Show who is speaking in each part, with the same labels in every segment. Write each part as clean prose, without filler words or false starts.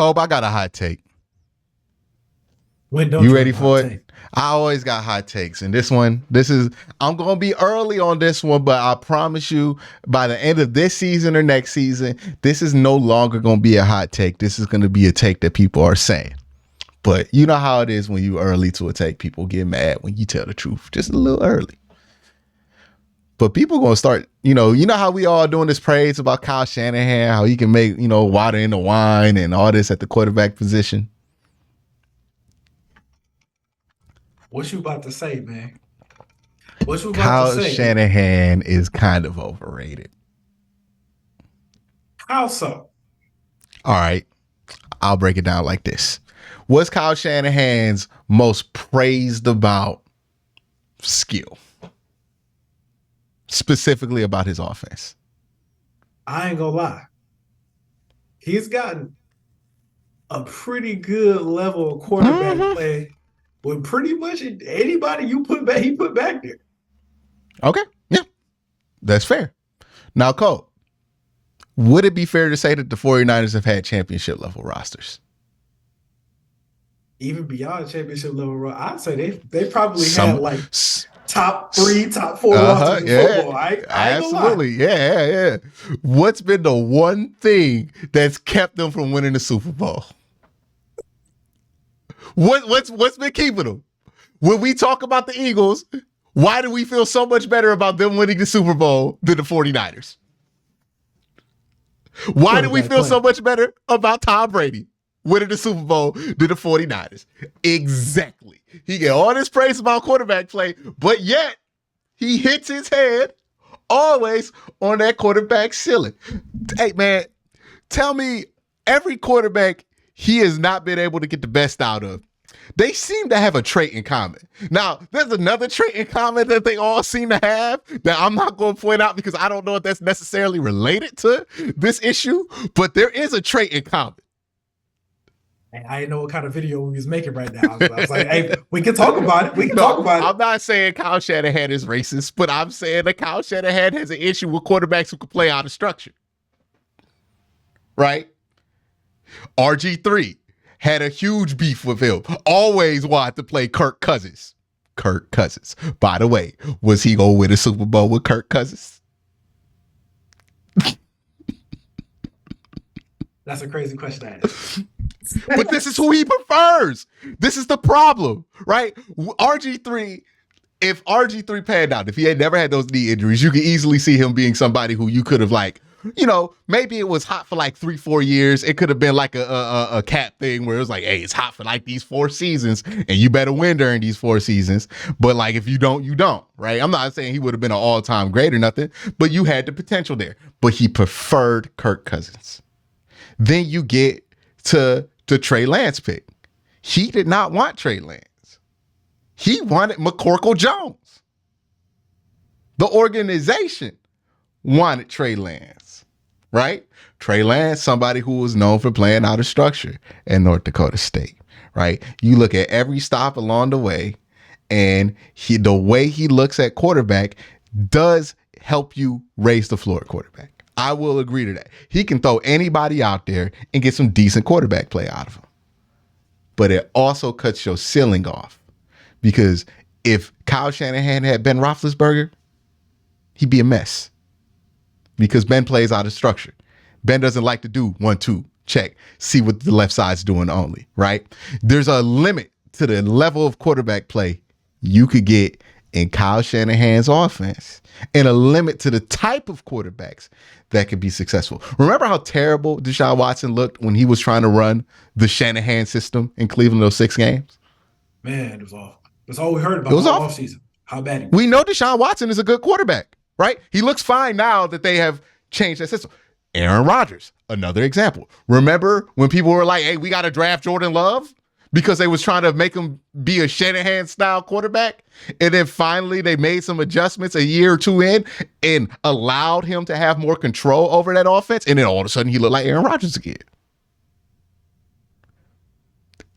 Speaker 1: Kobe, I got a hot take.
Speaker 2: When don't
Speaker 1: You
Speaker 2: you
Speaker 1: ready
Speaker 2: have a hot
Speaker 1: for it?
Speaker 2: take?
Speaker 1: I always got hot takes. And I'm going to be early on this one, but I promise you by the end of this season or next season, this is no longer going to be a hot take. This is going to be a take that people are saying. But you know how it is when you early to a take. People get mad when you tell the truth just a little early. But people going to start, you know how we all doing this praise about Kyle Shanahan, how he can make, water into wine and all this at the quarterback position.
Speaker 2: What you about to say, man? What you about to
Speaker 1: Kyle
Speaker 2: say?
Speaker 1: Shanahan is kind of overrated.
Speaker 2: How so?
Speaker 1: All right. I'll break it down like this. What's Kyle Shanahan's most praised about skill? Specifically about his offense.
Speaker 2: I ain't gonna lie. He's gotten a pretty good level of quarterback play with pretty much anybody you put back, he put back there.
Speaker 1: Okay. Yeah. That's fair. Now, Cole, would it be fair to say that the 49ers have had championship level rosters?
Speaker 2: Even beyond championship level, I'd say they probably had like top 3, top 4 rosters in football. I ain't
Speaker 1: absolutely.
Speaker 2: Gonna lie.
Speaker 1: Yeah. What's been the one thing that's kept them from winning the Super Bowl? What's been keeping them? When we talk about the Eagles, why do we feel so much better about them winning the Super Bowl than the 49ers? Why do we feel so much better about Tom Brady winning the Super Bowl than the 49ers? Exactly. He get all this praise about quarterback play, but yet he hits his head always on that quarterback ceiling. Hey, man, tell me every quarterback he has not been able to get the best out of, they seem to have a trait in common. Now, there's another trait in common that they all seem to have that I'm not going to point out because I don't know if that's necessarily related to this issue, but there is a trait in common.
Speaker 2: I didn't know what kind of video we was making right now. I was like, hey, we can talk about it.
Speaker 1: I'm not saying Kyle Shanahan is racist, but I'm saying that Kyle Shanahan has an issue with quarterbacks who can play out of structure. Right? RG3 had a huge beef with him. Always wanted to play Kirk Cousins. Kirk Cousins. By the way, was he going to win a Super Bowl with Kirk Cousins?
Speaker 2: That's a crazy question to ask.
Speaker 1: But this is who he prefers. This is the problem, right? RG3, if RG3 panned out, if he had never had those knee injuries, you could easily see him being somebody who you could have maybe it was hot for like 3-4 years. It could have been like a cap thing where it was like, hey, it's hot for like these 4 seasons and you better win during these 4 seasons. But like, if you don't, you don't, right? I'm not saying he would have been an all-time great or nothing, but you had the potential there. But he preferred Kirk Cousins. Then you get to the Trey Lance pick. He did not want Trey Lance. He wanted McCorkle Jones. The organization wanted Trey Lance, right? Trey Lance, somebody who was known for playing out of structure at North Dakota State, right? You look at every stop along the way, and the way he looks at quarterback does help you raise the floor at quarterback. I will agree to that. He can throw anybody out there and get some decent quarterback play out of him. But it also cuts your ceiling off. Because if Kyle Shanahan had Ben Roethlisberger, he'd be a mess. Because Ben plays out of structure. Ben doesn't like to do 1-2, check, see what the left side's doing only, right? There's a limit to the level of quarterback play you could get in Kyle Shanahan's offense, and a limit to the type of quarterbacks that could be successful. Remember how terrible Deshaun Watson looked when he was trying to run the Shanahan system in Cleveland those 6 games?
Speaker 2: Man, it was awful. That's all we heard about all offseason. How bad he was.
Speaker 1: We know Deshaun Watson is a good quarterback, right? He looks fine now that they have changed that system. Aaron Rodgers, another example. Remember when people were like, hey, we got to draft Jordan Love? Because they was trying to make him be a Shanahan-style quarterback. And then finally they made some adjustments a year or 2 in and allowed him to have more control over that offense. And then all of a sudden he looked like Aaron Rodgers again.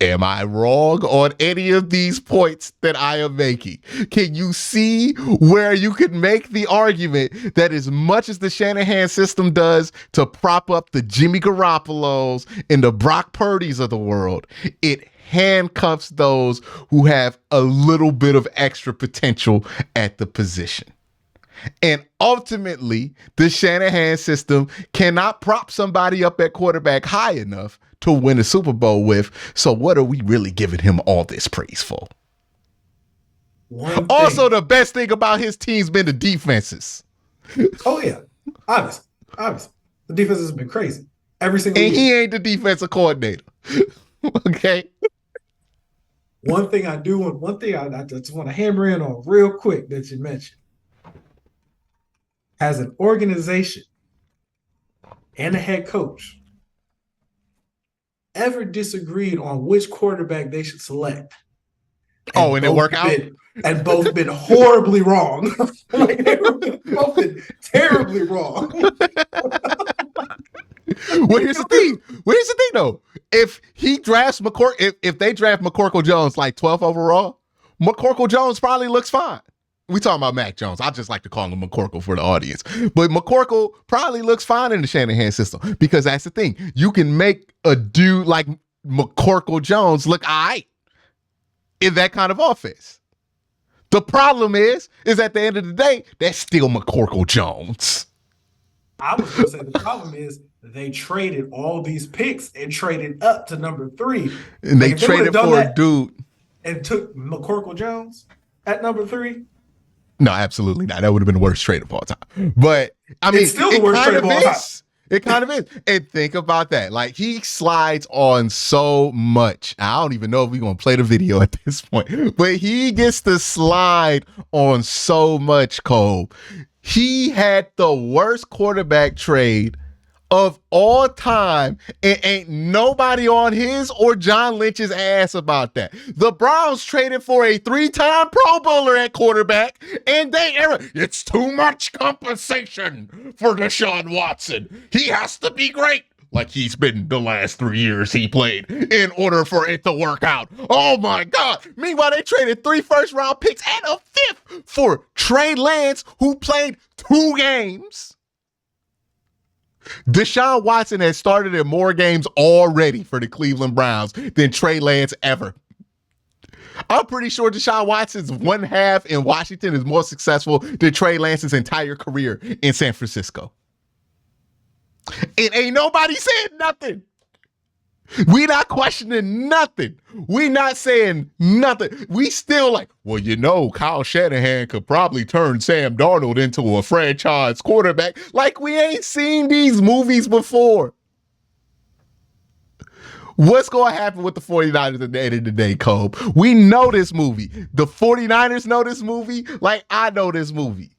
Speaker 1: Am I wrong on any of these points that I am making? Can you see where you could make the argument that as much as the Shanahan system does to prop up the Jimmy Garoppolos and the Brock Purdy's of the world, it handcuffs those who have a little bit of extra potential at the position? And ultimately, the Shanahan system cannot prop somebody up at quarterback high enough to win a Super Bowl with. So what are we really giving him all this praise for? Also, the best thing about his team's been the defenses.
Speaker 2: Oh, yeah. Obviously. The defense has been crazy. Every single year.
Speaker 1: And he ain't the defensive coordinator. Okay?
Speaker 2: One thing I just want to hammer in on real quick that you mentioned. As an organization and a head coach ever disagreed on which quarterback they should select.
Speaker 1: And it worked out?
Speaker 2: And both been horribly wrong. Like, both been terribly wrong.
Speaker 1: Well, here's the thing. Though. If he drafts if they draft McCorkle Jones like 12th overall, McCorkle Jones probably looks fine. We talking about Mac Jones. I just like to call him McCorkle for the audience. But McCorkle probably looks fine in the Shanahan system because that's the thing. You can make a dude like McCorkle Jones look all right in that kind of offense. The problem is at the end of the day, that's still McCorkle Jones.
Speaker 2: I was going to say the problem is they traded all these picks and traded up to number 3.
Speaker 1: And they traded for a dude.
Speaker 2: And took McCorkle Jones at number 3.
Speaker 1: No, absolutely not. That would have been the worst trade of all time. But I mean,
Speaker 2: it's still the worst trade of all time.
Speaker 1: It kind of is. And think about that. Like, he slides on so much. I don't even know if we're going to play the video at this point, but he gets to slide on so much, Cole. He had the worst quarterback trade of all time, and ain't nobody on his or John Lynch's ass about that. The Browns traded for a 3-time Pro Bowler at quarterback, and it's too much compensation for Deshaun Watson. He has to be great, like he's been the last 3 years he played, in order for it to work out. Oh my God. Meanwhile, they traded 3 first-round picks and a 5th for Trey Lance, who played 2 games. Deshaun Watson has started in more games already for the Cleveland Browns than Trey Lance ever. I'm pretty sure Deshaun Watson's 1 half in Washington is more successful than Trey Lance's entire career in San Francisco. And ain't nobody saying nothing. We not questioning nothing. We not saying nothing. We still like, well, Kyle Shanahan could probably turn Sam Darnold into a franchise quarterback. Like, we ain't seen these movies before. What's going to happen with the 49ers at the end of the day, Cole? We know this movie. The 49ers know this movie like I know this movie.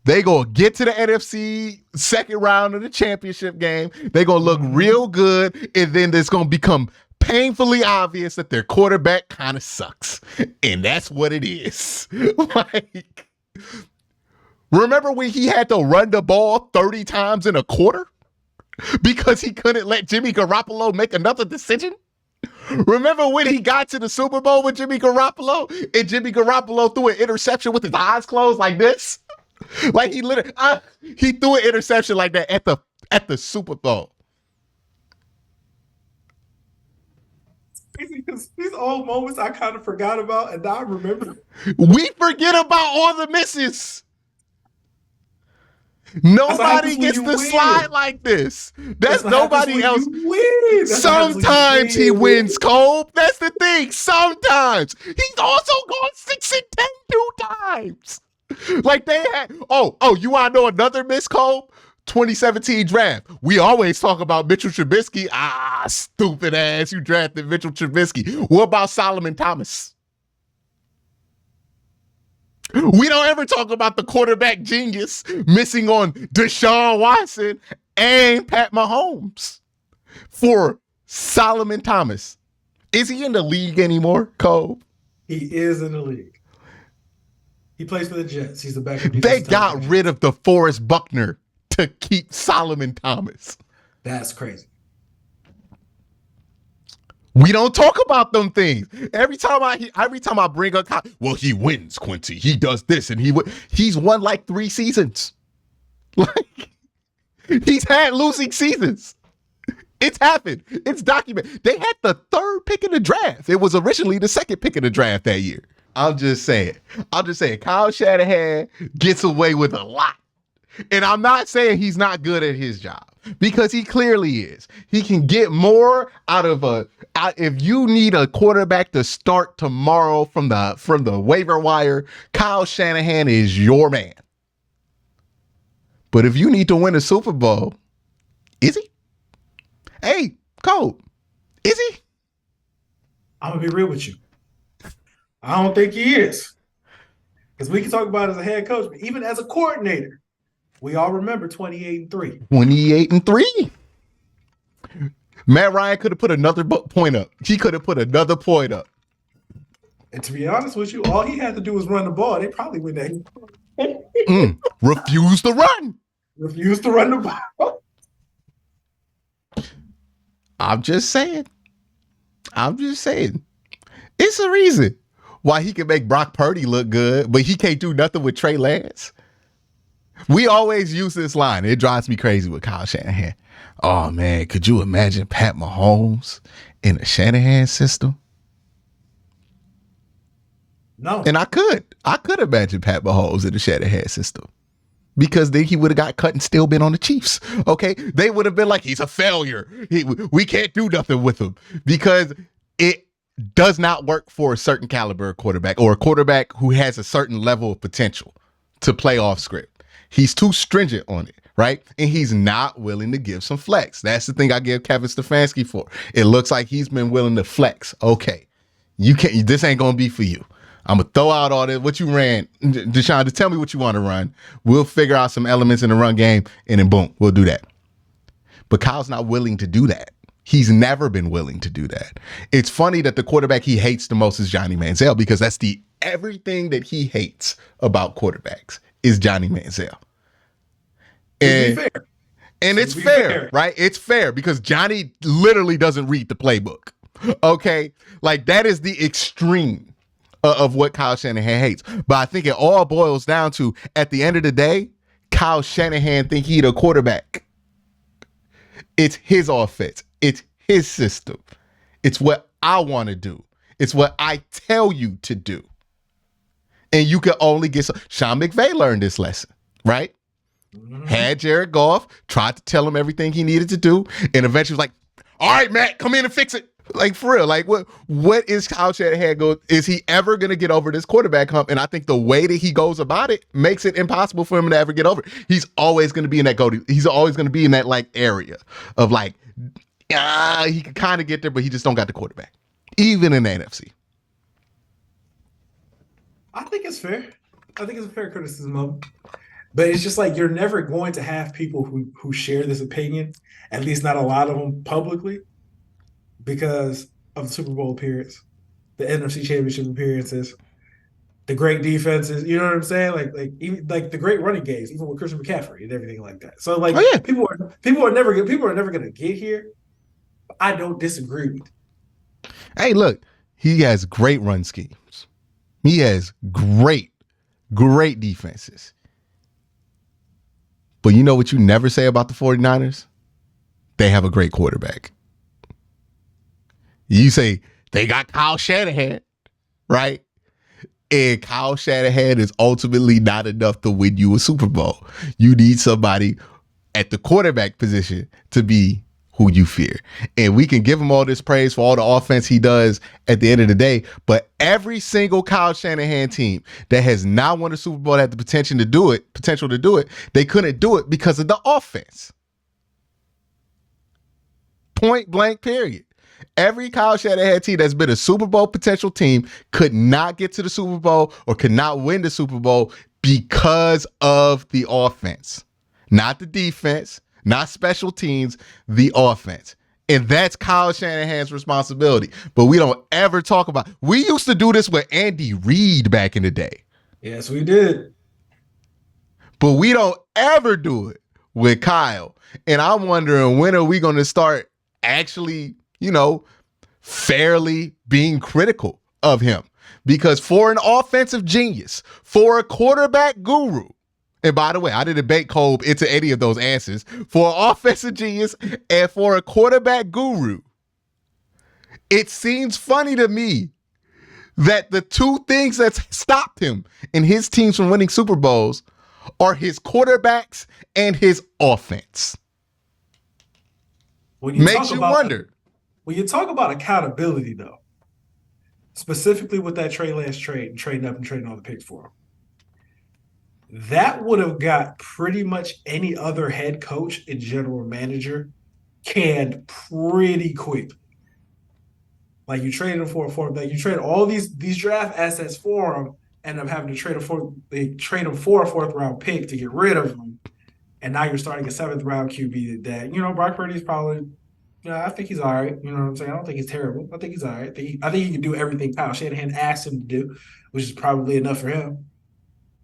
Speaker 1: They going to get to the NFC second round of the championship game. They going to look real good, and then it's going to become painfully obvious that their quarterback kind of sucks. And that's what it is. Like, remember when he had to run the ball 30 times in a quarter because he couldn't let Jimmy Garoppolo make another decision? Remember when he got to the Super Bowl with Jimmy Garoppolo and Jimmy Garoppolo threw an interception with his eyes closed like this? Like, he literally he threw an interception like that at the Super Bowl.
Speaker 2: Because these old moments I kind of forgot about, and now I remember.
Speaker 1: We forget about all the misses. Nobody gets to slide like this. That's nobody else. Sometimes he wins, Cole. That's the thing. Sometimes. He's also gone 6-10 2 times. Like, they had, you want to know another miss, Cole? 2017 draft. We always talk about Mitchell Trubisky. Stupid ass. You drafted Mitchell Trubisky. What about Solomon Thomas? We don't ever talk about the quarterback genius missing on Deshaun Watson and Pat Mahomes for Solomon Thomas. Is he in the league anymore, Cole?
Speaker 2: He is in the league. He plays for the Jets. He's the backup.
Speaker 1: They got rid of DeForest Buckner to keep Solomon Thomas.
Speaker 2: That's crazy.
Speaker 1: We don't talk about them things. Every time I bring up, well, he wins, Quincy. He does this, and he's won like 3 seasons. Like he's had losing seasons. It's happened. It's documented. They had the 3rd pick in the draft. It was originally the 2nd pick in the draft that year. I'm just saying. Kyle Shanahan gets away with a lot. And I'm not saying he's not good at his job, because he clearly is. He can get more out of if you need a quarterback to start tomorrow from the waiver wire, Kyle Shanahan is your man. But if you need to win a Super Bowl, is he? Hey, Cole, is he?
Speaker 2: I'm gonna be real with you. I don't think he is. Because we can talk about it as a head coach, but even as a coordinator, we all remember 28-3.
Speaker 1: 28-3. Matt Ryan could have put another point up. He could have put another point up.
Speaker 2: And to be honest with you, all he had to do was run the ball. They probably win that.
Speaker 1: Refuse to run.
Speaker 2: Refuse to run the ball.
Speaker 1: I'm just saying. It's a reason why he can make Brock Purdy look good, but he can't do nothing with Trey Lance. We always use this line. It drives me crazy with Kyle Shanahan. Oh, man, could you imagine Pat Mahomes in a Shanahan system?
Speaker 2: No.
Speaker 1: And I could imagine Pat Mahomes in the Shanahan system, because then he would have got cut and still been on the Chiefs. Okay. They would have been like, he's a failure. We can't do nothing with him, because it does not work for a certain caliber of quarterback, or a quarterback who has a certain level of potential to play off script. He's too stringent on it, right? And he's not willing to give some flex. That's the thing I give Kevin Stefanski for. It looks like he's been willing to flex. Okay, this ain't gonna be for you. I'm gonna throw out all this. What you ran, Deshaun, just tell me what you want to run. We'll figure out some elements in the run game, and then boom, we'll do that. But Kyle's not willing to do that. He's never been willing to do that. It's funny that the quarterback he hates the most is Johnny Manziel, because that's everything that he hates about quarterbacks is Johnny Manziel. And it's fair, right? It's fair, because Johnny literally doesn't read the playbook. Okay? Like, that is the extreme of what Kyle Shanahan hates. But I think it all boils down to, at the end of the day, Kyle Shanahan think he the quarterback. It's his offense. It's his system. It's what I want to do. It's what I tell you to do. And you can only get Sean McVay learned this lesson, right? Mm-hmm. Had Jared Goff, tried to tell him everything he needed to do, and eventually was like, all right, Matt, come in and fix it. Like, for real, like, what is Kyle Shanahan go? Is he ever going to get over this quarterback hump? And I think the way that he goes about it makes it impossible for him to ever get over it. He's always going to be in that he's always going to be in that, like, area of, like, he can kind of get there, but he just don't got the quarterback, even in the NFC.
Speaker 2: I think it's fair. I think it's a fair criticism of him. But it's just like, you're never going to have people who share this opinion, at least not a lot of them publicly, because of the Super Bowl appearance, the NFC Championship appearances, the great defenses. You know what I'm saying? Even the great running games, even with Christian McCaffrey and everything like that. So people are never going to get here. I don't disagree with it.
Speaker 1: Hey, look, he has great run schemes. He has great defenses. But you know what you never say about the 49ers? They have a great quarterback. You say they got Kyle Shanahan, right? And Kyle Shanahan is ultimately not enough to win you a Super Bowl. You need somebody at the quarterback position to be who you fear. And we can give him all this praise for all the offense he does at the end of the day, but every single Kyle Shanahan team that has not won a Super Bowl had the potential to do it, they couldn't do it because of the offense. Point blank, period. Every Kyle Shanahan team that's been a Super Bowl potential team could not get to the Super Bowl or could not win the Super Bowl because of the offense. Not the defense, not special teams, the offense. And that's Kyle Shanahan's responsibility. But we don't ever talk about. We used to do this with Andy Reid back in the day.
Speaker 2: Yes, we did.
Speaker 1: But we don't ever do it with Kyle. And I'm wondering, when are we going to start actually, fairly being critical of him. Because for an offensive genius, for a quarterback guru, and by the way, I didn't bait Kolb into any of those answers, for an offensive genius and for a quarterback guru, it seems funny to me that the two things that stopped him and his teams from winning Super Bowls are his quarterbacks and his offense. Makes you wonder.
Speaker 2: When you talk about accountability, though, specifically with that Trey Lance trade and trading up and trading all the picks for him, that would have got pretty much any other head coach and general manager canned pretty quick. Like you traded him for like you trade all these draft assets for him, end up having to trade him for a fourth round pick to get rid of him, and now you're starting a seventh round QB that Brock Purdy's probably. I think he's all right. You know what I'm saying? I don't think he's terrible. I think he's all right. I think he can do everything Kyle Shanahan asked him to do, which is probably enough for him.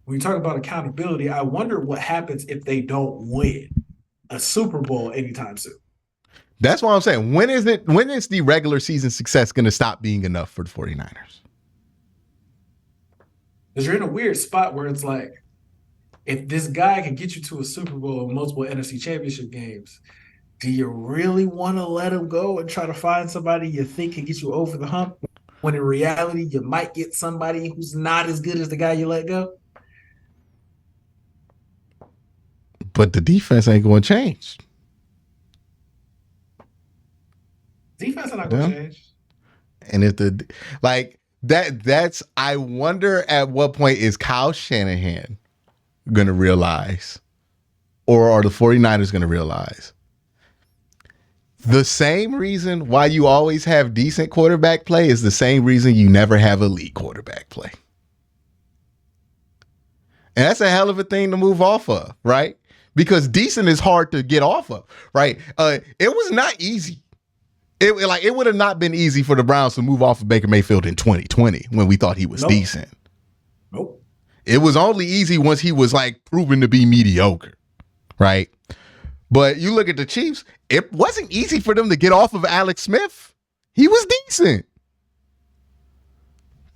Speaker 2: When you talk about accountability, I wonder what happens if they don't win a Super Bowl anytime soon.
Speaker 1: That's what I'm saying. When is the regular season success going to stop being enough for the 49ers?
Speaker 2: Because you're in a weird spot where it's like, if this guy can get you to a Super Bowl and multiple NFC championship games, do you really want to let him go and try to find somebody you think can get you over the hump when in reality you might get somebody who's not as good as the guy you let go?
Speaker 1: But the defense ain't going to change.
Speaker 2: Defense is not going to change.
Speaker 1: And if that's I wonder at what point is Kyle Shanahan going to realize, or are the 49ers going to realize, the same reason why you always have decent quarterback play is the same reason you never have elite quarterback play. And that's a hell of a thing to move off of, right? Because decent is hard to get off of, right? It was not easy. It would have not been easy for the Browns to move off of Baker Mayfield in 2020 when we thought he was decent.
Speaker 2: Nope.
Speaker 1: It was only easy once he was proven to be mediocre, right? But you look at the Chiefs, it wasn't easy for them to get off of Alex Smith. He was decent.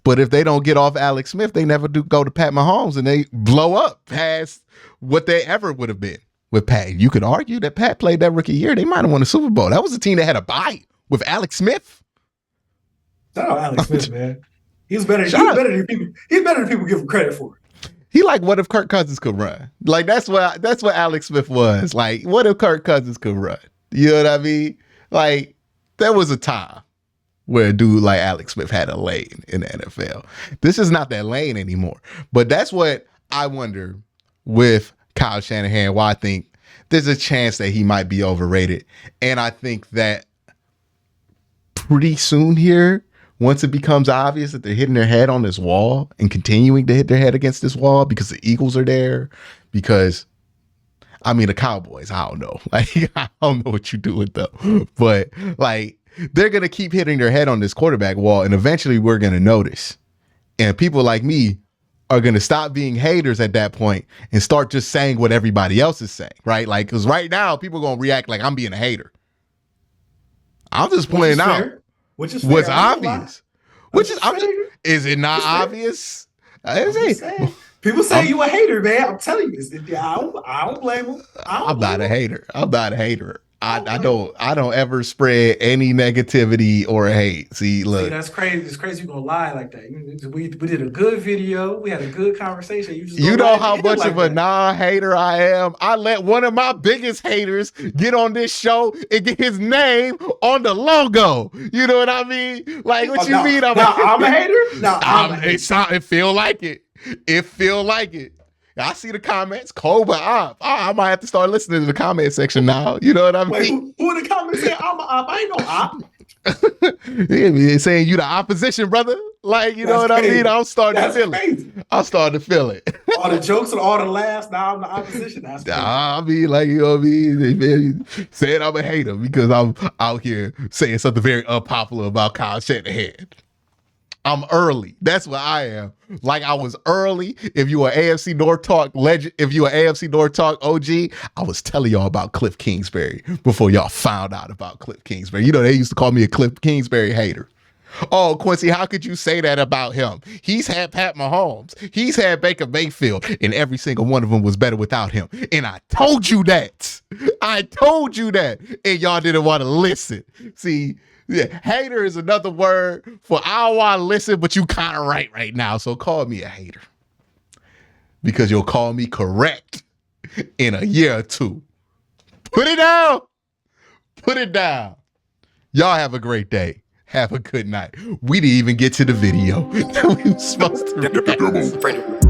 Speaker 1: But if they don't get off Alex Smith, they never do go to Pat Mahomes and they blow up past what they ever would have been with Pat. You could argue that Pat played that rookie year. They might have won a Super Bowl. That was a team that had a bye with Alex Smith.
Speaker 2: Shout out Alex Smith, man. He's better than people give him credit for.
Speaker 1: He what if Kirk Cousins could run? That's what Alex Smith was. What if Kirk Cousins could run? You know what I mean? There was a time where a dude like Alex Smith had a lane in the NFL. This is not that lane anymore. But that's what I wonder with Kyle Shanahan, why I think there's a chance that he might be overrated. And I think that pretty soon here, once it becomes obvious that they're hitting their head on this wall and continuing to hit their head against this wall because the Eagles are there, because, the Cowboys, I don't know. I don't know what you're doing, though. But, they're going to keep hitting their head on this quarterback wall, and eventually we're going to notice. And people like me are going to stop being haters at that point and start just saying what everybody else is saying, right? Because right now, people are going to react like I'm being a hater. I'm just pointing out what's obvious. Is it not obvious?
Speaker 2: People say you a hater, man. I'm telling you, I don't blame them.
Speaker 1: I'm not a hater. I don't ever spread any negativity or hate. See,
Speaker 2: that's crazy. It's crazy you're gonna lie like that. We did a good video. We had a good conversation.
Speaker 1: You know how much of a non-hater I am. I let one of my biggest haters get on this show and get his name on the logo. You know what I mean? What you mean? I'm
Speaker 2: a hater? No,
Speaker 1: it feel like it. It feel like it. I see the comments. Cobra op. I might have to start listening to the comment section now. You know what I mean?
Speaker 2: Wait, who in the comments saying I'm an op? I ain't no op.
Speaker 1: Yeah, saying you the opposition, brother. You know what I mean? I'm starting to feel it. I'm starting to feel it.
Speaker 2: All the jokes and all the laughs. Now I'm the opposition. That's crazy.
Speaker 1: You know what I mean? Saying I'm a hater because I'm out here saying something very unpopular about Kyle Shanahan. I'm early. That's what I am. Like I was early. If you were AFC North Talk legend, if you were AFC North Talk OG, I was telling y'all about Cliff Kingsbury before y'all found out about Cliff Kingsbury. You know, they used to call me a Cliff Kingsbury hater. Oh, Quincy, how could you say that about him? He's had Pat Mahomes. He's had Baker Mayfield, and every single one of them was better without him. And I told you that. I told you that. And y'all didn't want to listen. See, yeah, hater is another word for I don't want to listen, but you kind of right now. So call me a hater. Because you'll call me correct in a year or two. Put it down. Put it down. Y'all have a great day. Have a good night. We didn't even get to the video that we were supposed to react.